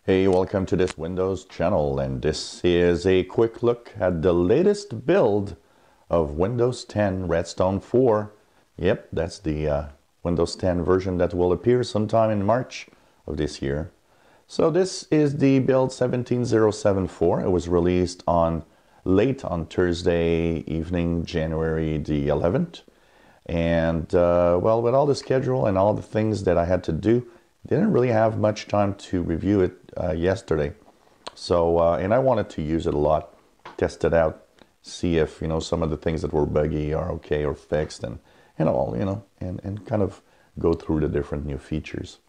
Hey, welcome to this Windows channel, and this is a quick look at the latest build of Windows 10 Redstone 4. Yep, that's the Windows 10 version that will appear sometime in March of this year. So this is the build 17074. It was released late on Thursday evening, January the 11th. And well, with all the schedule and all the things that I had to do, didn't really have much time to review it yesterday. So, and I wanted to use it a lot, test it out, see if, some of the things that were buggy are okay or fixed and all, and kind of go through the different new features.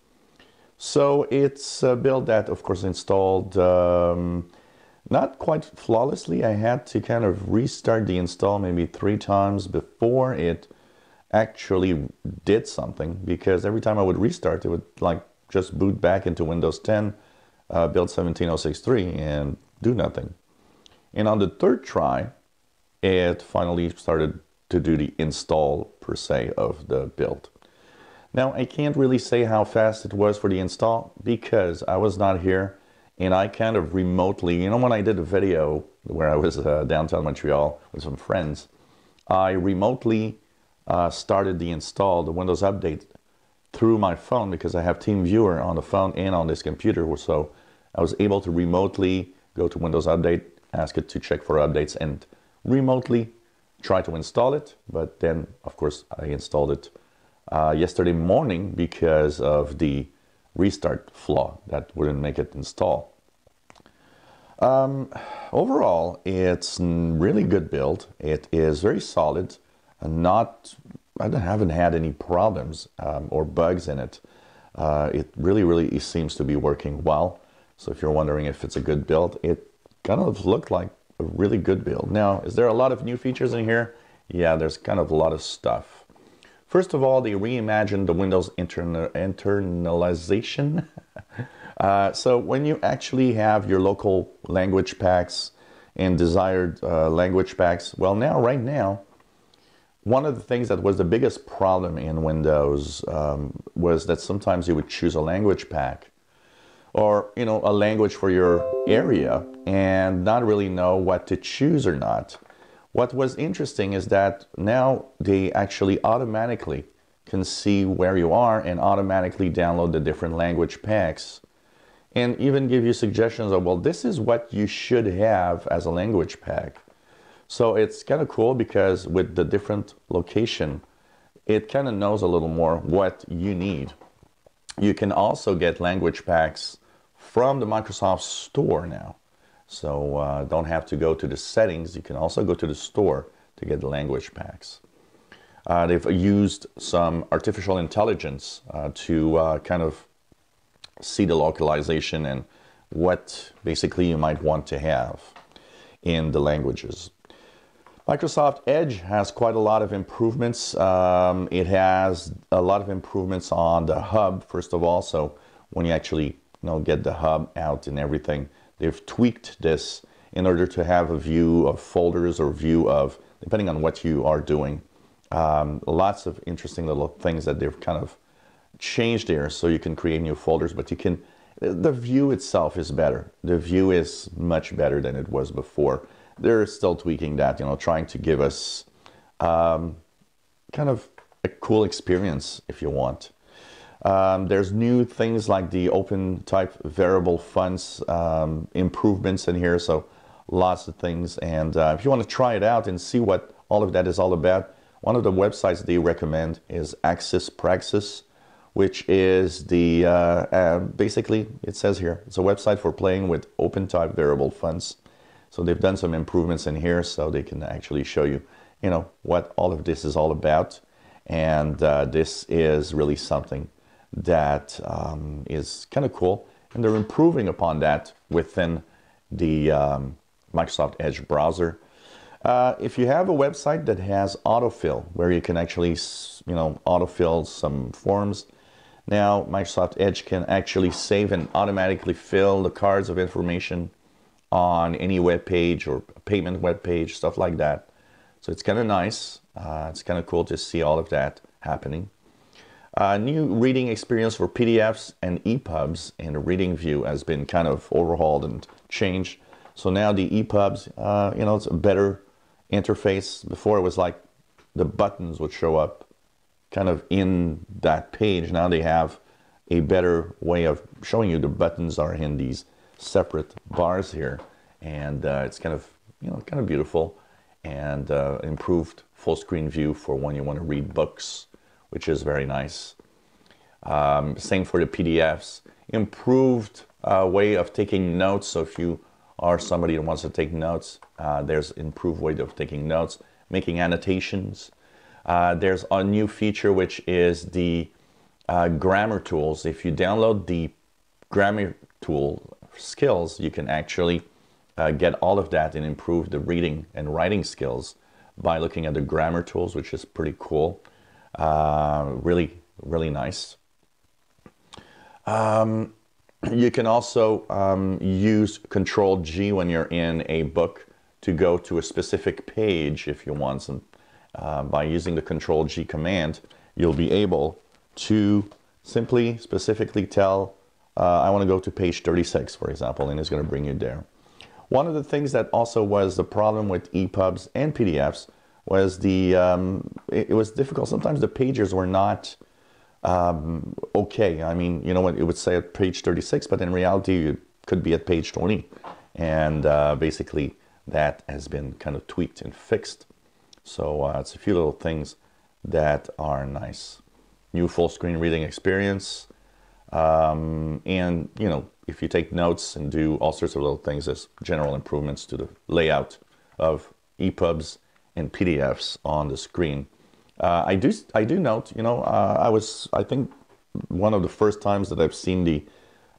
So it's a build that, of course, installed not quite flawlessly. I had to kind of restart the install maybe 3 times before it actually did something, because every time I would restart, it would just boot back into Windows 10 build 17063 and do nothing. And on the 3rd try, it finally started to do the install per se of the build. Now, I can't really say how fast it was for the install because I was not here, and I kind of remotely, when I did a video where I was downtown Montreal with some friends, I remotely started the install, the Windows Update, through my phone because I have TeamViewer on the phone and on this computer. So I was able to remotely go to Windows Update, ask it to check for updates, and remotely try to install it. But then, of course, I installed it yesterday morning because of the restart flaw that wouldn't make it install. Overall, it's a really good build. It is very solid. I haven't had any problems or bugs in it. It really seems to be working well. So if you're wondering if it's a good build, it kind of looked like a really good build. Now, is there a lot of new features in here? Yeah, there's kind of a lot of stuff. First of all, they reimagined the Windows internalization. So when you actually have your local language packs and desired language packs, well, right now, one of the things that was the biggest problem in Windows was that sometimes you would choose a language pack or, a language for your area and not really know what to choose or not. What was interesting is that now they actually automatically can see where you are and automatically download the different language packs and even give you suggestions of, well, this is what you should have as a language pack. So it's kind of cool because with the different location, it kind of knows a little more what you need. You can also get language packs from the Microsoft Store now. So don't have to go to the settings. You can also go to the store to get the language packs. They've used some artificial intelligence to kind of see the localization and what basically you might want to have in the languages. Microsoft Edge has quite a lot of improvements. It has a lot of improvements on the hub, first of all. So when you actually get the hub out and everything, they've tweaked this in order to have a view of folders or view of, depending on what you are doing. Lots of interesting little things that they've kind of changed there, so you can create new folders, but the view itself is better. The view is much better than it was before. They're still tweaking that, trying to give us kind of a cool experience if you want. There's new things like the open type variable funds improvements in here, so lots of things. And if you want to try it out and see what all of that is all about, one of the websites they recommend is Axis Praxis, which is the, basically, it says here, it's a website for playing with open type variable funds. So they've done some improvements in here so they can actually show you, what all of this is all about. And this is really something that is kind of cool. And they're improving upon that within the Microsoft Edge browser. If you have a website that has autofill, where you can actually, autofill some forms, now Microsoft Edge can actually save and automatically fill the cards of information on any web page or payment web page, stuff like that. So it's kind of nice. It's kind of cool to see all of that happening. New reading experience for PDFs and EPUBs, and the reading view has been kind of overhauled and changed. So now the EPUBs, it's a better interface. Before it was like the buttons would show up kind of in that page. Now they have a better way of showing you the buttons are in these separate bars here, and it's kind of beautiful, and improved full screen view for when you want to read books, which is very nice. Same for the PDFs. Improved way of taking notes. So if you are somebody that wants to take notes, there's improved way of taking notes, making annotations. There's a new feature which is the grammar tools. If you download the grammar tool skills, you can actually get all of that and improve the reading and writing skills by looking at the grammar tools, which is pretty cool. Really, really nice. You can also use Control G when you're in a book to go to a specific page if you want. And by using the Control G command, you'll be able to specifically tell, I want to go to page 36, for example, and it's going to bring you there. One of the things that also was the problem with EPUBs and PDFs was it was difficult. Sometimes the pages were not okay. I mean, you know what, it would say at page 36, but in reality, it could be at page 20. And basically, that has been kind of tweaked and fixed. So it's a few little things that are nice. New full screen reading experience. And, if you take notes and do all sorts of little things, there's general improvements to the layout of EPUBs and PDFs on the screen. I do note, I think one of the first times that I've seen the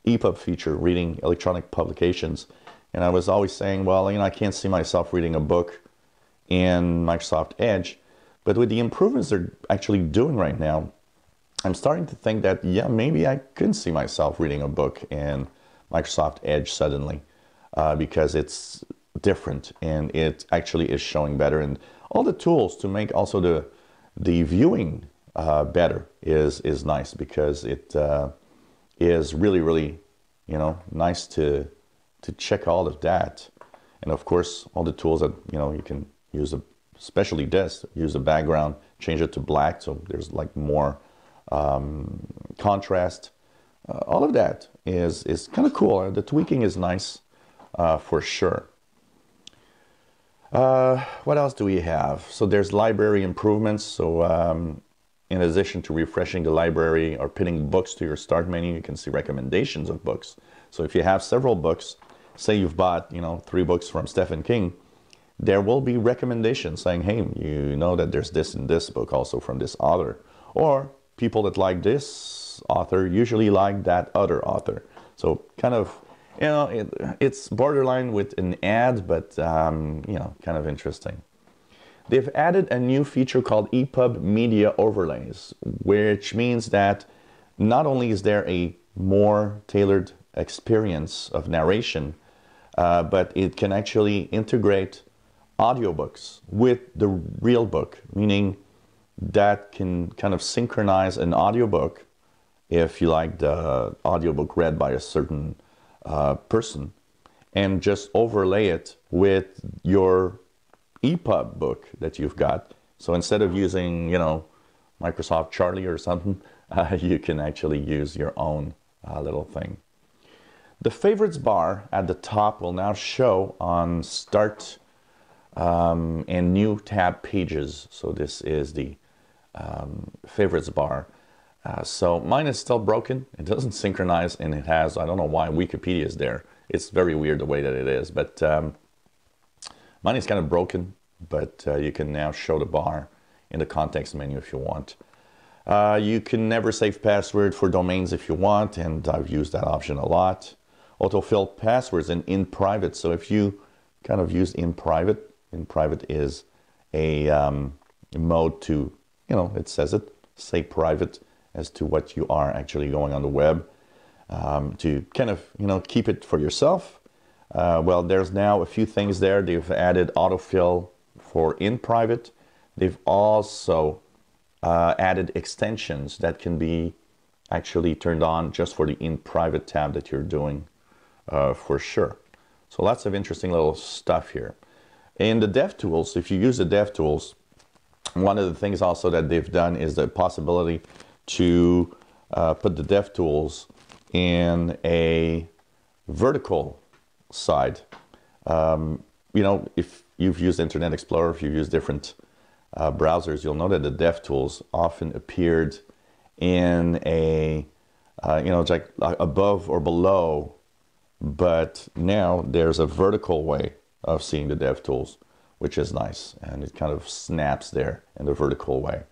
EPUB feature, reading electronic publications, and I was always saying, well, I can't see myself reading a book in Microsoft Edge, but with the improvements they're actually doing right now, I'm starting to think that, yeah, maybe I could see myself reading a book in Microsoft Edge suddenly, because it's different and it actually is showing better, and all the tools to make also the viewing better is nice, because it is really, really, nice to check all of that. And of course, all the tools that, you can use, especially this, use a background, change it to black, so there's like more contrast. All of that is kind of cool. The tweaking is nice, for sure. What else do we have? So there's library improvements. So in addition to refreshing the library or pinning books to your start menu, you can see recommendations of books. So if you have several books, say you've bought 3 books from Stephen King, there will be recommendations saying, hey, you know that there's this and this book also from this author, or people that like this author usually like that other author. So kind of, it's borderline with an ad, but, kind of interesting. They've added a new feature called EPUB Media Overlays, which means that not only is there a more tailored experience of narration, but it can actually integrate audiobooks with the real book, meaning that can kind of synchronize an audiobook if you like the audiobook read by a certain person, and just overlay it with your EPUB book that you've got. So instead of using, Microsoft Charlie or something, you can actually use your own little thing. The favorites bar at the top will now show on Start and New tab pages. So this is the favorites bar. So mine is still broken. It doesn't synchronize, and it has, I don't know why Wikipedia is there. It's very weird the way that it is, but mine is kind of broken, but you can now show the bar in the context menu if you want. You can never save password for domains if you want, and I've used that option a lot. Autofill passwords in private. So if you kind of use in private is a mode to, it says it, say private as to what you are actually going on the web, to kind of, keep it for yourself. Well, there's now a few things there. They've added autofill for in private. They've also added extensions that can be actually turned on just for the in private tab that you're doing for sure. So lots of interesting little stuff here. In the DevTools, if you use the DevTools, one of the things also that they've done is the possibility to put the DevTools in a vertical side. You know, if you've used Internet Explorer, if you've used different browsers, you'll know that the DevTools often appeared in a, you know, it's like above or below, but now there's a vertical way of seeing the DevTools, which is nice, and it kind of snaps there in the vertical way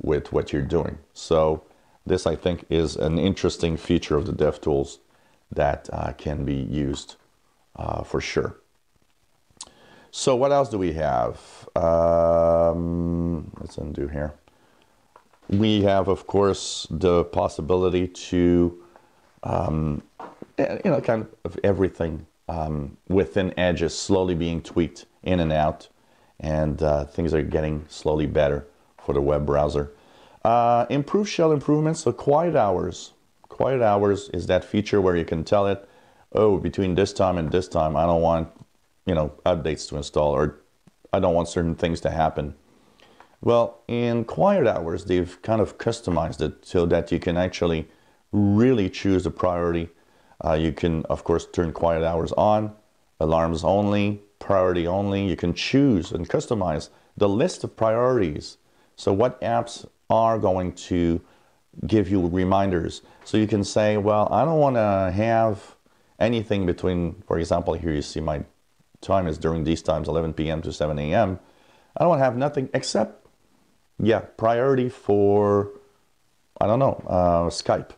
with what you're doing. So this, I think, is an interesting feature of the DevTools that can be used for sure. So what else do we have? Let's undo here. We have, of course, the possibility to, you know, kind of everything within Edge is slowly being tweaked in and out, and things are getting slowly better for the web browser. Improved shell improvements, so quiet hours. Quiet hours is that feature where you can tell it, oh, between this time and this time, I don't want, you know, updates to install, or I don't want certain things to happen. Well, in quiet hours, they've kind of customized it so that you can actually really choose the priority. You can, of course, turn quiet hours on, alarms only, priority only. You can choose and customize the list of priorities. So what apps are going to give you reminders? So you can say, well, I don't want to have anything between, for example, here you see my time is during these times, 11 p.m. to 7 a.m. I don't want to have nothing except, yeah, priority for, I don't know, Skype.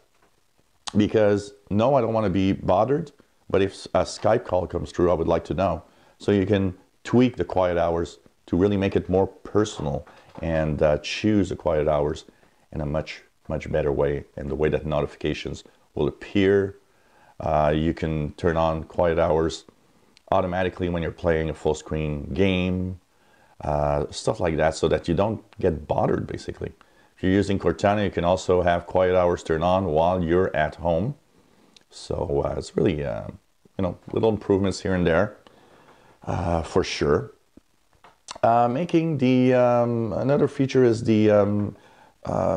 Because no, I don't want to be bothered, but if a Skype call comes through, I would like to know. So you can tweak the quiet hours to really make it more personal and choose the quiet hours in a much better way, and the way that notifications will appear. You can turn on quiet hours automatically when you're playing a full screen game, stuff like that, so that you don't get bothered, basically. If you're using Cortana, you can also have quiet hours turned on while you're at home. So it's really, you know, little improvements here and there, for sure. Making the, another feature is the,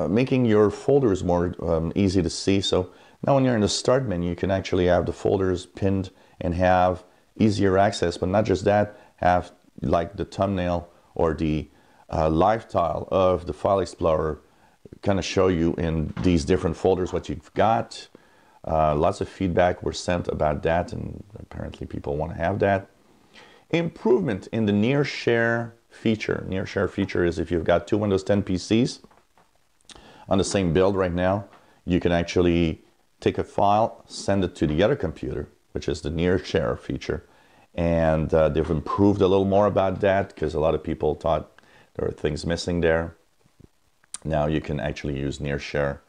making your folders more easy to see. So now when you're in the start menu, you can actually have the folders pinned and have easier access, but not just that, have like the thumbnail or the live tile of the File Explorer kind of show you in these different folders what you've got. Lots of feedback were sent about that, and apparently people want to have that. Improvement in the near share feature. Near share feature is if you've got two Windows 10 PCs on the same build right now, you can actually take a file, send it to the other computer, which is the near share feature. And they've improved a little more about that because a lot of people thought there were things missing there. Now you can actually use near share,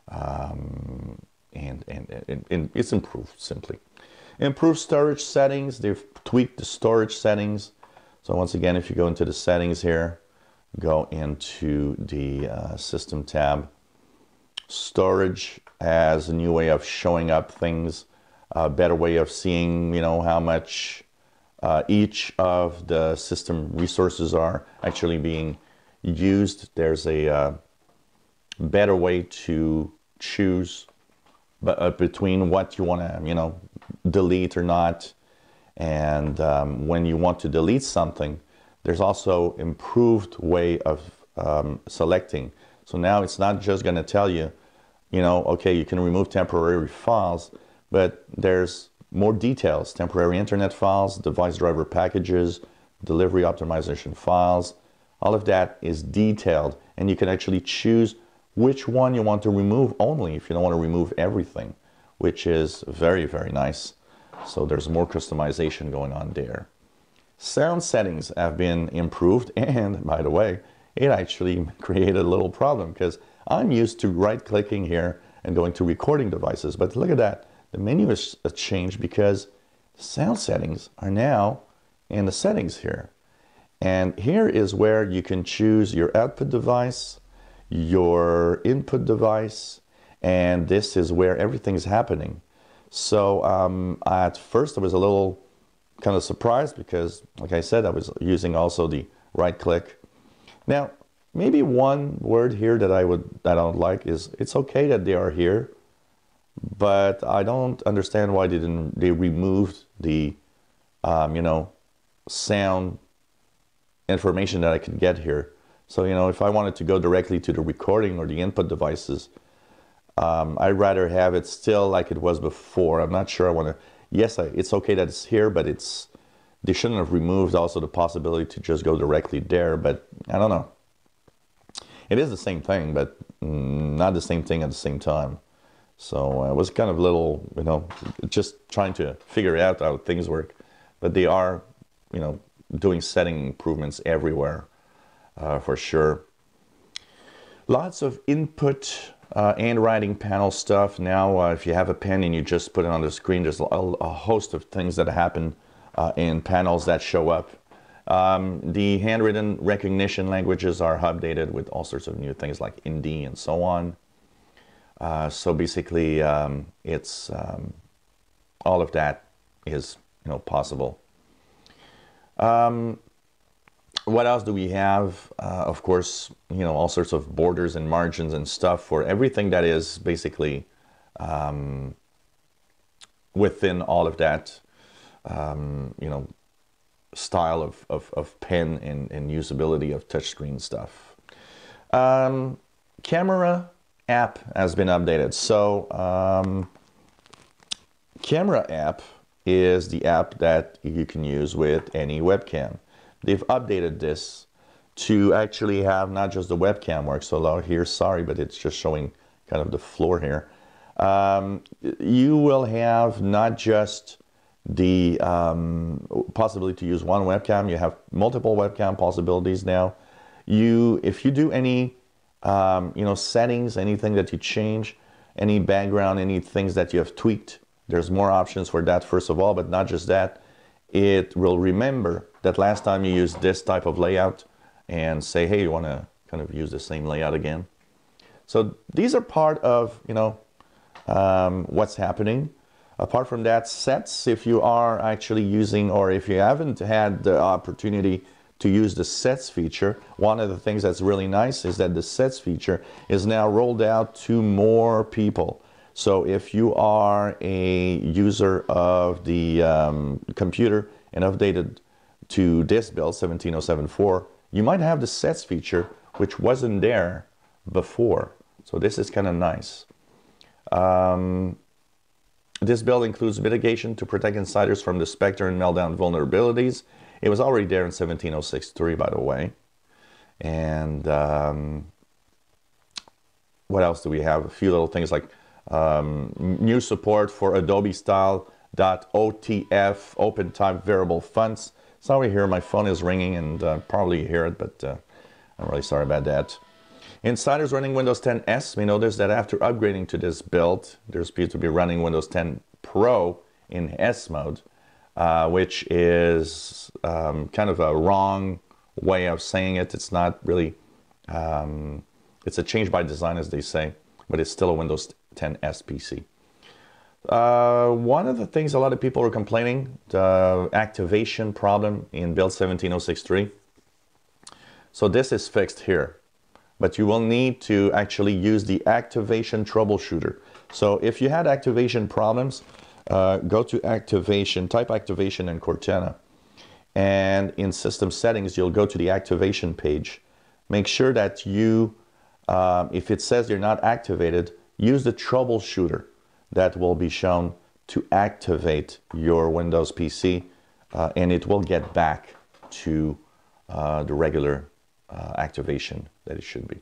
and it's improved simply. Improved storage settings. They've tweaked the storage settings. So once again, if you go into the settings here, go into the system tab. Storage has a new way of showing up things, a better way of seeing, you know, how much each of the system resources are actually being used. There's a better way to choose between what you want to, you know, delete or not. And when you want to delete something, there's also improved way of selecting. So now it's not just going to tell you, you know, okay, you can remove temporary files, but there's more details: temporary internet files, device driver packages, delivery optimization files. All of that is detailed, and you can actually choose which one you want to remove only if you don't want to remove everything, which is very, very nice. So there's more customization going on there. Sound settings have been improved, and by the way, it actually created a little problem because I'm used to right-clicking here and going to recording devices, but look at that. The menu has changed because sound settings are now in the settings here. And here is where you can choose your output device, your input device, and this is where everything's happening. So at first I was a little kind of surprised because, like I said, I was using also the right click. Now, maybe one word here that I don't like is it's okay that they are here, but I don't understand why they removed the you know, sound information that I could get here. So, you know, if I wanted to go directly to the recording or the input devices, I'd rather have it still like it was before. I'm not sure I want to. Yes, it's okay that it's here, but they shouldn't have removed also the possibility to just go directly there. But I don't know. It is the same thing, but not the same thing at the same time. So it was kind of a little, you know, just trying to figure out how things work. But they are, you know, doing setting improvements everywhere, for sure. Lots of input and writing panel stuff. Now, if you have a pen and you just put it on the screen, there's a host of things that happen in panels that show up. The handwritten recognition languages are updated with all sorts of new things like Hindi and so on. So basically, it's all of that is, you know, possible. What else do we have? Of course, you know, all sorts of borders and margins and stuff for everything that is basically within all of that, you know, style of pen and usability of touchscreen stuff. Camera app has been updated. So camera app is the app that you can use with any webcam. They've updated this to actually have not just the webcam work. So out here, sorry, but it's just showing kind of the floor here. You will have not just the possibility to use one webcam. You have multiple webcam possibilities now. If you do any you know, settings, anything that you change, any background, any things that you have tweaked, there's more options for that, first of all. But not just that, it will remember that last time you used this type of layout and say, hey, you want to kind of use the same layout again. So these are part of, you know, what's happening. Apart from that, sets, if you are actually using, or if you haven't had the opportunity to use the sets feature, one of the things that's really nice is that the sets feature is now rolled out to more people. So if you are a user of the computer and updated to this build 17074, you might have the sets feature, which wasn't there before. So this is kind of nice. This build includes mitigation to protect insiders from the Spectre and Meltdown vulnerabilities. It was already there in 17063, by the way. And what else do we have? A few little things like new support for Adobe style .otf open type variable fonts. Sorry here, my phone is ringing and probably you hear it, but I'm really sorry about that. Insiders running Windows 10 S may notice that after upgrading to this build, they're supposed to be running Windows 10 Pro in S mode, which is kind of a wrong way of saying it. It's not really, it's a change by design, as they say, but it's still a Windows 10 S PC. One of the things a lot of people are complaining, the activation problem in build 17063. So this is fixed here, but you will need to actually use the activation troubleshooter. So if you had activation problems, go to activation, type activation in Cortana, and in system settings, you'll go to the activation page. Make sure that you, if it says you're not activated, use the troubleshooter that will be shown to activate your Windows PC, and it will get back to the regular activation that it should be.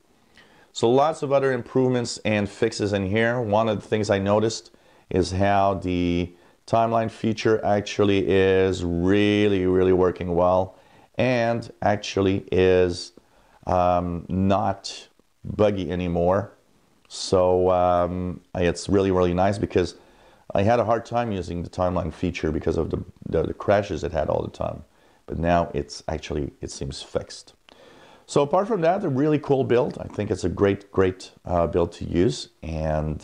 So lots of other improvements and fixes in here. One of the things I noticed is how the timeline feature actually is really working well, and actually is not buggy anymore. So it's really nice, because I had a hard time using the timeline feature because of the crashes it had all the time. But now it's actually, it seems fixed. So apart from that, a really cool build. I think it's a great build to use, and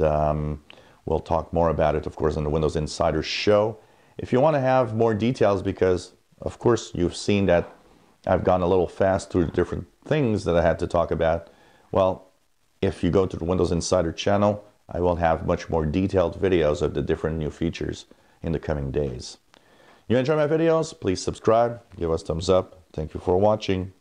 we'll talk more about it, of course, in the Windows Insider show. If you want to have more details, because of course you've seen that I've gone a little fast through the different things that I had to talk about. Well, if you go to the Windows Insider channel, I will have much more detailed videos of the different new features in the coming days. You enjoy my videos? Please subscribe, give us thumbs up. Thank you for watching.